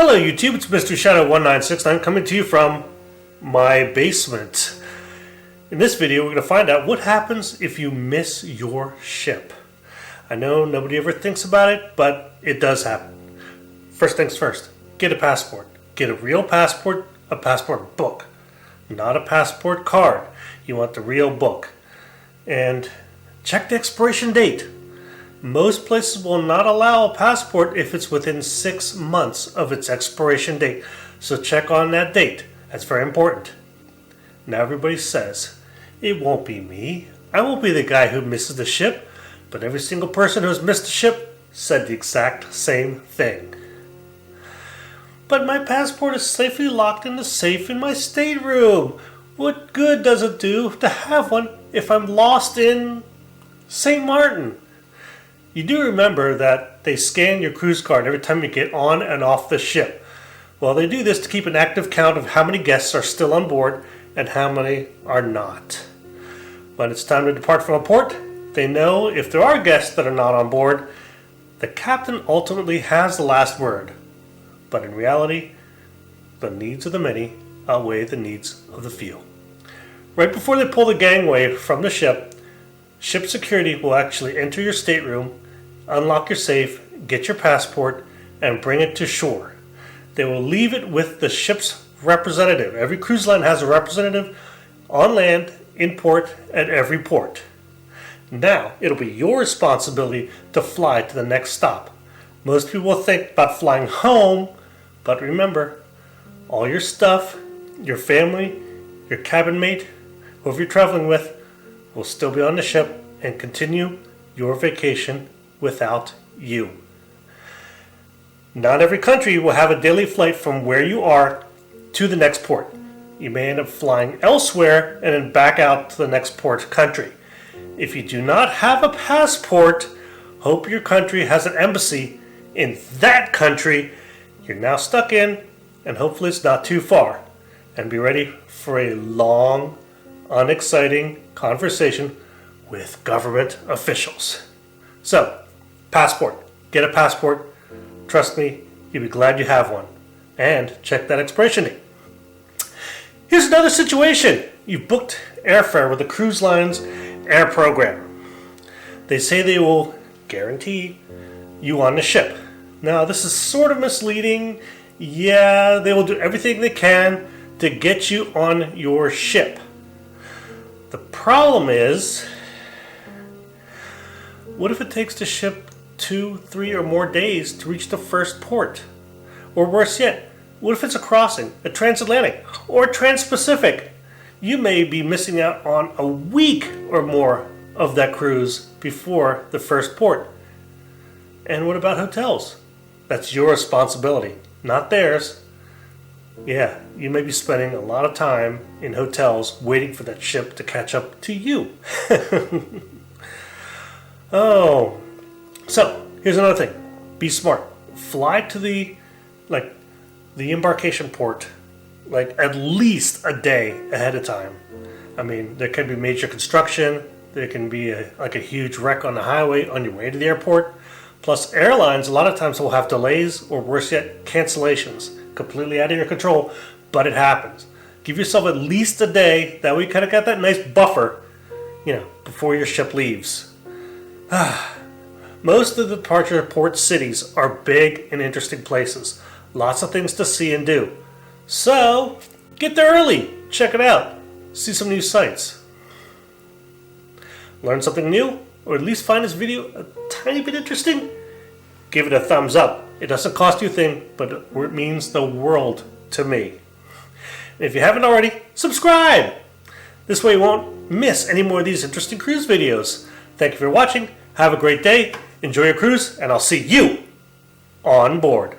Hello YouTube, it's Mr. Shadow 1969 coming to you from my basement. In this video we're going to find out what happens if you miss your ship. I know nobody ever thinks about it, but it does happen. First things first, get a passport. Get a real passport, a passport book. Not a passport card. You want the real book. And check the expiration date. Most places will not allow a passport if it's within 6 months of its expiration date. So check on that date. That's very important. Now everybody says, it won't be me. I won't be the guy who misses the ship. But every single person who's missed the ship said the exact same thing. But my passport is safely locked in the safe in my stateroom. What good does it do to have one if I'm lost in St. Martin? You do remember that they scan your cruise card every time you get on and off the ship. Well, they do this to keep an active count of how many guests are still on board and how many are not. When it's time to depart from a port, they know if there are guests that are not on board, the captain ultimately has the last word. But in reality, the needs of the many outweigh the needs of the few. Right before they pull the gangway from the ship, ship security will actually enter your stateroom, unlock your safe, get your passport, and bring it to shore. They will leave it with the ship's representative. Every cruise line has a representative on land, in port, at every port. Now, it'll be your responsibility to fly to the next stop. Most people will think about flying home, but remember, all your stuff, your family, your cabin mate, whoever you're traveling with, will still be on the ship and continue your vacation without you. Not every country will have a daily flight from where you are to the next port. You may end up flying elsewhere and then back out to the next port country. If you do not have a passport, hope your country has an embassy in that country you're now stuck in, and hopefully it's not too far. And be ready for a long, unexciting conversation with government officials. So, passport. Get a passport. Trust me, you'll be glad you have one. And check that expiration date. Here's another situation. You've booked airfare with the cruise line's air program. They say they will guarantee you on the ship. Now, this is sort of misleading. Yeah, they will do everything they can to get you on your ship. The problem is, what if it takes the ship 2, 3, or more days to reach the first port? Or worse yet, what if it's a crossing, a transatlantic, or a transpacific? You may be missing out on a week or more of that cruise before the first port. And what about hotels? That's your responsibility, not theirs. Yeah, you may be spending a lot of time in hotels waiting for that ship to catch up to you. Oh, so here's another thing. Be smart. Fly to the embarkation port at least a day ahead of time. I mean, there can be major construction. There can be a huge wreck on the highway on your way to the airport. Plus, airlines a lot of times will have delays or worse yet, cancellations. Completely out of your control, but it happens. Give yourself at least a day. That way you kind of got that nice buffer, before your ship leaves. Most of the departure port cities are big and interesting places. Lots of things to see and do. So, get there early. Check it out. See some new sights. Learn something new? Or at least find this video a tiny bit interesting? Give it a thumbs up. It doesn't cost you a thing, but it means the world to me. And if you haven't already, subscribe! This way you won't miss any more of these interesting cruise videos. Thank you for watching. Have a great day. Enjoy your cruise, and I'll see you on board.